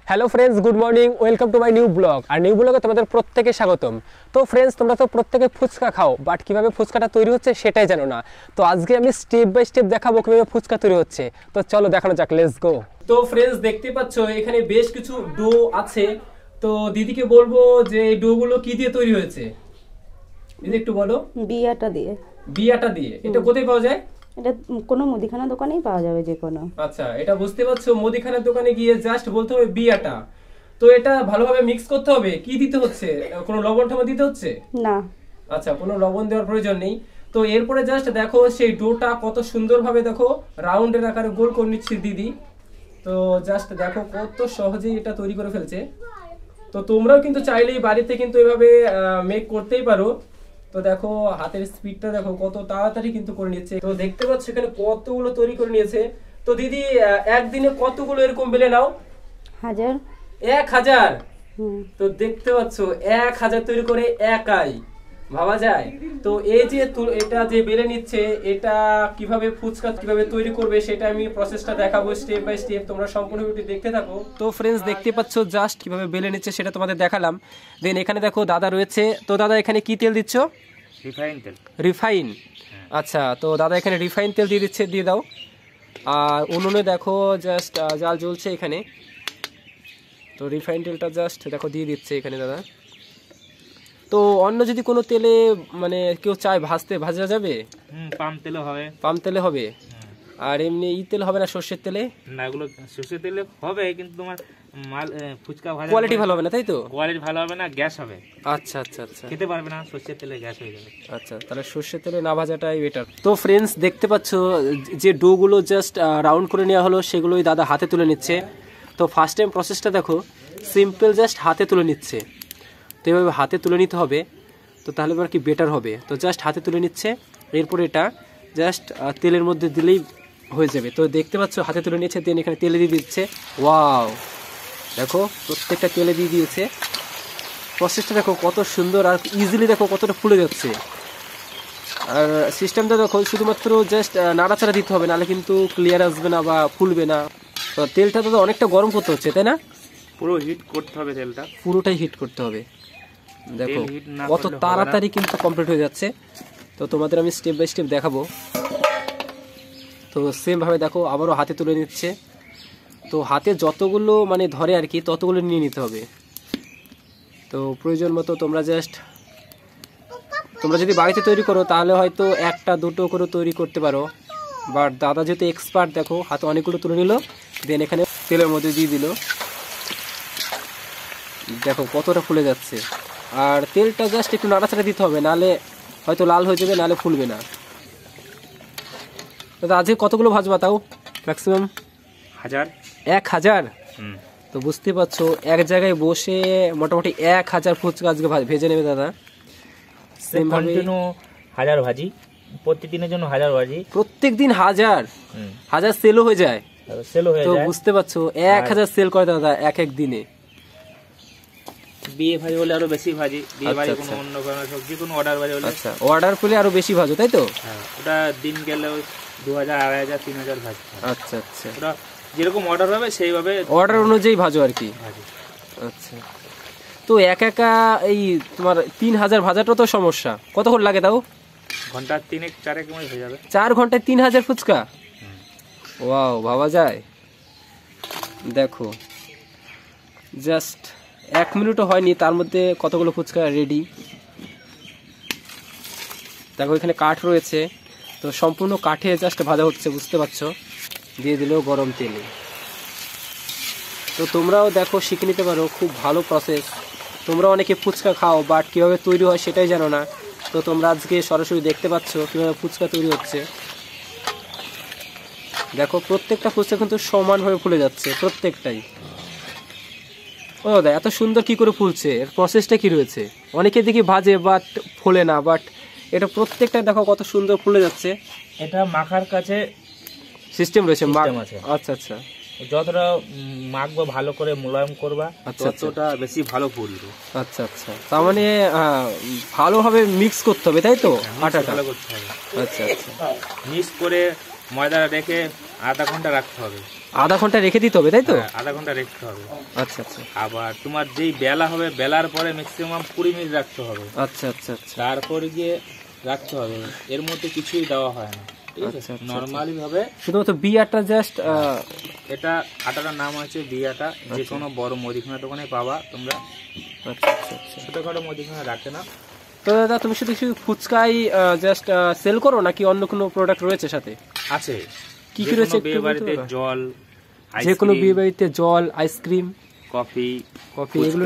Hello friends, good morning, welcome to my new blog. আর new ব্লগে তোমাদের প্রত্যেকে স্বাগতম। তো ফ্রেন্ডস, তোমরা তো প্রত্যেকে ফুচকা খাও, বাট কিভাবে ফুচকাটা তৈরি হচ্ছে সেটাই জানো না। তো আজকে আমি স্টেপ বাই স্টেপ দেখাবো কিভাবে ফুচকা তৈরি হচ্ছে। তো চলো দেখানো যাক, লেটস গো। তো ফ্রেন্ডস, দেখতে পাচ্ছ এখানে বেশ কিছু ডো আছে। তো দিদিকে বলবো যে এই ডো গুলো কি দিয়ে তৈরি হয়েছে, দিদি একটু বলো। বিয়াটা দিয়ে। বিয়াটা দিয়ে? এটা কোথায় পাওয়া যায়? এটা কোনো মুদিখানা দোকানেই পাওয়া যাবে, যে কোনো। আচ্ছা, এটা বুঝতে পারছো, মুদিখানার দোকানে গিয়ে জাস্ট বলতে হবে বিয়াটা। তো এটা ভালোভাবে মিক্স করতে হবে। কি দিতে হচ্ছে? কোনো লবণ টবণ দিতে হচ্ছে না? আচ্ছা, কোনো লবণ দেওয়ার প্রয়োজন নেই। তো এরপরে জাস্ট দেখো সেই ডোটা কত সুন্দরভাবে দেখো রাউন্ডের আকারে গোল করে নিচ্ছে দিদি। তো জাস্ট দেখো কত সহজেই এটা তৈরি করে ফেলছে। তো তোমরাও কিন্তু চাইলেই বাড়িতে কিন্তু এভাবে মেক করতেই পারো। তো দেখো হাতের স্পিডটা দেখো কত তাড়াতাড়ি কিন্তু করে নিচ্ছে। তো দেখতে পাচ্ছ এখানে কতগুলো তৈরি করে নিয়েছে। তো দিদি একদিনে কতগুলো এরকম বেলে নাও? 1000। 1000? তো দেখতে পাচ্ছ 1000 তৈরি করে একাই, ভাবা যায়? তো এই যে এটা যে বেলে নিচ্ছে, এটা কিভাবে ফুচকা কিভাবে তৈরি করবে সেটা আমি প্রসেসটা দেখাবো স্টেপ বাই স্টেপ। তোমরা সম্পূর্ণ ভিডিও দেখতে থাকো। তো ফ্রেন্ডস, দেখতে পাচ্ছ জাস্ট কিভাবে বেলে নিচ্ছে সেটা তোমাদের দেখালাম। দেন এখানে দেখো দাদা রয়েছে। তো দাদা এখানে কি তেল দিচ্ছ? রিফাইন তেল। রিফাইন? আচ্ছা, তো দাদা এখানে রিফাইন তেল দিয়ে দিচ্ছে, দিয়ে দাও। আর উনুনে দেখো জাস্ট জাল জ্বলছে এখানে। তো রিফাইন তেলটা জাস্ট দেখো দিয়ে দিচ্ছে এখানে দাদা। তো অন্য যদি কোনো তেলে মানে কেউ চায় ভাজতে, ভাজা যাবে? পাম তেলে হবে। পাম তেলে হবে? আর এমনি ই তেল হবে না? সর্ষের তেলে? না, এগুলো সর্ষের তেলে হবে, কিন্তু তোমার মাল ফুচকা ভাজা কোয়ালিটি ভালো হবে না, তাই তো? কোয়ালিটি ভালো হবে না, গ্যাস হবে। আচ্ছা আচ্ছা আচ্ছা, খেতে পারবে না, সর্ষের তেলে গ্যাস হয়ে যাবে। আচ্ছা, তাহলে সর্ষের তেলে না ভাজাটাই বেটার। তো ফ্রেন্ডস, দেখতে পাচ্ছ যে ডো গুলো জাস্ট রাউন্ড করে নেওয়া হলো, সেগুলোই দাদা হাতে তুলে নিচ্ছে। তো ফার্স্ট টাইম প্রসেসটা দেখো সিম্পল, জাস্ট হাতে তুলে নিচ্ছে। তো এভাবে হাতে তুলে নিতে হবে, তো তাহলে আর কি বেটার হবে। তো জাস্ট হাতে তুলে নিচ্ছে, এরপর এটা জাস্ট তেলের মধ্যে দিলেই হয়ে যাবে। তো দেখতে পাচ্ছ হাতে তুলে নিচ্ছে, দেন এখানে তেলে দিয়ে দিচ্ছে। ওয়াও, দেখো প্রত্যেকটা তেলে দিয়ে দিয়েছে। প্রসেসটা দেখো কত সুন্দর, আর ইজিলি দেখো কতটা ফুলে যাচ্ছে। আর সিস্টেমটা দেখো শুধুমাত্র জাস্ট নাড়াচাড়া দিতে হবে, নাহলে কিন্তু ক্লিয়ার আসবে না বা ফুলবে না। তো তেলটা তো অনেকটা গরম করতে হচ্ছে, তাই না? পুরো হিট করতে হবে তেলটা, পুরোটাই হিট করতে হবে। দেখো কত তাড়াতাড়ি কিন্তু কমপ্লিট হয়ে যাচ্ছে। তো তোমাদের আমি স্টেপ বাই স্টেপ দেখাবো। তো সেম ভাবে দেখো আবারও হাতে তুলে নিচ্ছে। তো হাতে যতগুলো মানে ধরে আর কি, ততগুলো নিয়ে নিতে হবে। তো প্রয়োজন মতো তোমরা যদি বাড়িতে তৈরি করো তাহলে হয়তো একটা দুটো করে তৈরি করতে পারো। বাট দাদা যেহেতু এক্সপার্ট, দেখো হাতে অনেকগুলো তুলে নিল, দেন এখানে তেলের মধ্যে দিয়ে দিল। দেখো কতটা ফুলে যাচ্ছে। আর তেলটা জাস্ট একটু নাড়াচাড়া দিতে হবে, নাহলে হয়তো লাল হয়ে যাবে, নাহলে ফুলবে না। তো আজকে কতগুলো ভাজবা তাও ম্যাক্সিমাম? 1000? তো বুঝতে পারছো এক জায়গায় বসে মোটামুটি 1000 ফুচকা আজকে ভেজে নেবে দাদা। সেম ভাবে 1000 ভাজি, প্রত্যেকদিনের জন্য 1000 ভাজি। প্রত্যেকদিন 1000 সেলও হয়ে যায়? তো বুঝতে পারছো 1000 সেল করে দাদা এক এক দিনে। বিয়ে ভাজি হলে আরো বেশি ভাজি, বিয়ে ভাজি কোনো অন্য কোনো সবজি কোনো অর্ডার ভাজি হলে। আচ্ছা, অর্ডার পেলে আরো বেশি ভাজো, তাই তো? হ্যাঁ, ওটা দিন গেলে 2000, 2500, 3000 ভাজি। আচ্ছা আচ্ছা, ওটা যেরকম অর্ডার হবে সেইভাবে অর্ডার অনুযায়ী ভাজো আর কি। আচ্ছা, তো একা এই তোমার 3000 ভাজাটা তো সমস্যা। কতক্ষণ লাগে তাও? ঘন্টা 3-4 হয়ে যাবে। 4 ঘন্টায় 3000 ফুচকা? ওয়াও, ভাবা যায়। দেখো জাস্ট 1 মিনিটও হয়নি, তার মধ্যে কতগুলো ফুচকা রেডি। দেখো এখানে কাঠ রয়েছে, তো সম্পূর্ণ কাঠে জাস্ট ভাজা হচ্ছে, বুঝতে পারছো। দিয়ে দিল গরম তেলে। তো তোমরাও দেখো শিখে নিতে পারো, খুব ভালো প্রসেস। তোমরা অনেকে ফুচকা খাও, বাট কীভাবে তৈরি হয় সেটাই জানো না। তো তোমরা আজকে সরাসরি দেখতে পাচ্ছ কীভাবে ফুচকা তৈরি হচ্ছে। দেখো প্রত্যেকটা ফুচকা কিন্তু সমানভাবে ফুলে যাচ্ছে, প্রত্যেকটাই। ও দাদা, এত সুন্দর কি করে ফুলছে? এর প্রসেসটা কি রয়েছে? অনেকে দেখি ভাজে বাট ফোলে না, বাট এটা প্রত্যেকটা দেখো কত সুন্দর ফুলে যাচ্ছে। এটা মাখার কাছে সিস্টেম রয়েছে। আছে। আচ্ছা আচ্ছা, যতটা মাখবা ভালো করে মোলায়েম করবা আচ্ছা, ততটা বেশি ভালো ফুলবে। আচ্ছা আচ্ছা, তার মানে ভালোভাবে মিক্স করতে হবে তাই তো আটাটা? ভালো করতে হবে। আচ্ছা আচ্ছা, মিক্স করে ময়দা রেখে আধা ঘন্টা রাখতে হবে। আধা ঘন্টা রেখে দিতে হবে তাই তো? আধা ঘন্টা রাখতে হবে। আচ্ছা আচ্ছা, আবার তোমার যেই বেলা হবে বেলার পরে ম্যাক্সিমাম 20 মিনিট রাখতে হবে। আচ্ছা আচ্ছা আচ্ছা, তারপরে গিয়ে রাখতে হবে। এর মধ্যে কিছুই দেওয়া হয় না, ঠিক আছে? আচ্ছা, আচ্ছা, নরমালি ভাবে শুধুমাত্র বিয়াটা জাস্ট। এটা আটাটার নাম আছে বিয়াটা। যে কোনো বড় মুদিখানা দোকানে পাবা তোমরা। আচ্ছা আচ্ছা আচ্ছা, ছোটখাটো মুদিখানা রাখে না। তো দাদা তুমি শুধু ফুচকাই জাস্ট সেল করো নাকি অন্য কোনো প্রোডাক্ট রয়েছে সাথে? আছে। কি কি রয়েছে? বিয়ে বাড়িতে জল, যে কোনো বিয়ে বাড়িতে জল, আইসক্রিম, কফি, এগুলো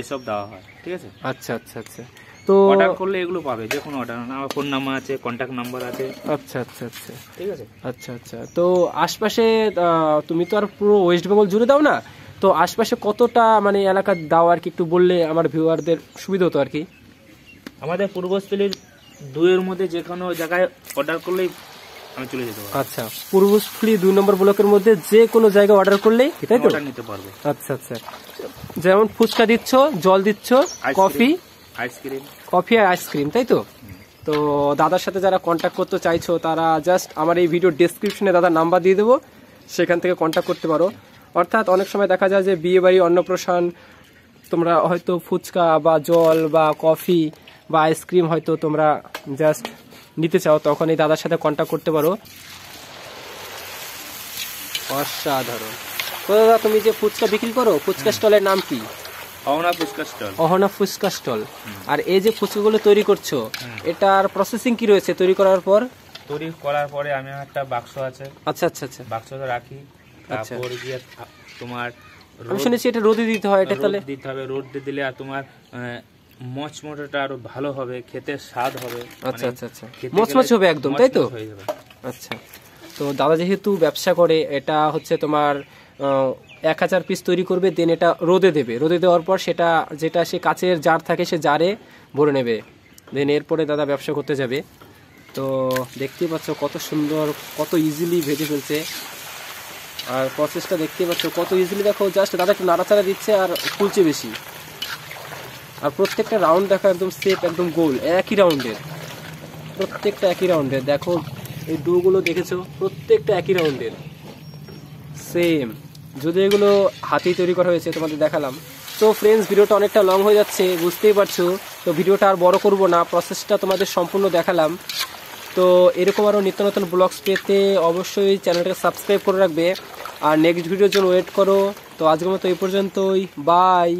এসব দেওয়া হয়, ঠিক আছে? আচ্ছা আচ্ছা আচ্ছা, তো অর্ডার করলে এগুলো পাবে। যে কোনো অর্ডার, আমার ফোন নাম্বার আছে, কন্ট্যাক্ট নাম্বার আছে। আচ্ছা আচ্ছা আচ্ছা, ঠিক আছে। আচ্ছা আচ্ছা, তো আশপাশে তুমি তো আর পুরো ওয়েস্ট বেঙ্গল জুড়ে দাও না, তো আশপাশে কতটা মানে এলাকা দাও আর কি, একটু বললে আমার ভিউয়ারদের সুবিধা হতো আর কি। আমাদের পূর্বস্থলীর 2-এর মধ্যে যে কোনো জায়গায় অর্ডার করলেই আমি চলে যেতে পারবো। আচ্ছা, পূর্বস্থলী 2 নম্বর ব্লকের মধ্যে যে কোনো জায়গায় অর্ডার করলেই, তাই তো? অর্ডার নিতে পারবো। আচ্ছা আচ্ছা, যেমন ফুচকা দিচ্ছ, জল দিচ্ছ, কফি আর আইসক্রিম, তাই তো? তো দাদার সাথে যারা কন্ট্যাক্ট করতে চাইছো তারা জাস্ট আমার এই ভিডিও ডেসক্রিপশনে দাদার নাম্বার দিয়ে দেবো, সেখান থেকে কন্ট্যাক্ট করতে পারো। অর্থাৎ অনেক সময় দেখা যায় যে বিয়ে বাড়ি, অন্নপ্রাশন, তোমরা হয়তো ফুচকা বা জল বা কফি বা আইসক্রিম হয়তো তোমরা জাস্ট নিতে চাও, তখন এই দাদার সাথে কন্ট্যাক্ট করতে পারো। অসাধারণ। তো দাদা তুমি যে ফুচকা বিক্রি করো, ফুচকা স্টলের নাম কি? অহনা ফুচকা স্টল। অহনা ফুচকা স্টল। আর এই যে ফুচকাগুলো তৈরি করছো, এটার প্রসেসিং কি রয়েছে তৈরি করার পর? তৈরি করার পরে আমি একটা বাক্স আছে, আচ্ছা আচ্ছা আচ্ছা, বাক্সতে রাখি। তারপর গিয়ে তোমার আমি শুনেছি এটা রোদে দিতে হয়, এটা তাহলে দিতে হবে। রোদ দিলে আর তোমার মচমচটা আরো ভালো হবে, খেতে স্বাদ হবে। আচ্ছা আচ্ছা আচ্ছা, মচমচ হবে একদম, তাই তো? আচ্ছা, তো দাদা যেহেতু ব্যবসা করে, এটা হচ্ছে তোমার 1000 পিস তৈরি করবে, দেন এটা রোদে দেবে। রোদে দেওয়ার পর সেটা যেটা সে কাচের জার থাকে সে জারে ভরে নেবে, দেন এরপরে দাদা ব্যবসা করতে যাবে। তো দেখতেই পাচ্ছ কত সুন্দর, কত ইজিলি ভেজে ফেলছে। আর প্রসেসটা দেখতেই পাচ্ছ কত ইজিলি, দেখো জাস্ট দাদা একটু নাড়াচাড়া দিচ্ছে আর ফুলছে বেশি। আর প্রত্যেকটা রাউন্ড দেখো একদম সেপ, একদম গোল, একই রাউন্ডের, প্রত্যেকটা একই রাউন্ডের। দেখো এই ডোগুলো দেখেছো, প্রত্যেকটা একই রাউন্ডের সেম। যদি এগুলো হাতেই তৈরি করা হয়েছে তোমাদের দেখালাম। তো ফ্রেন্ডস, ভিডিওটা অনেকটা লং হয়ে যাচ্ছে, বুঝতেই পারছো। তো ভিডিওটা আর বড় করব না, প্রসেসটা তোমাদের সম্পূর্ণ দেখালাম। তো এরকম আরও নিত্য নতুন ব্লগস পেতে অবশ্যই চ্যানেলটাকে সাবস্ক্রাইব করে রাখবে, আর নেক্সট ভিডিওর জন্য ওয়েট করো। তো আজকের মতো এই পর্যন্তই, বাই।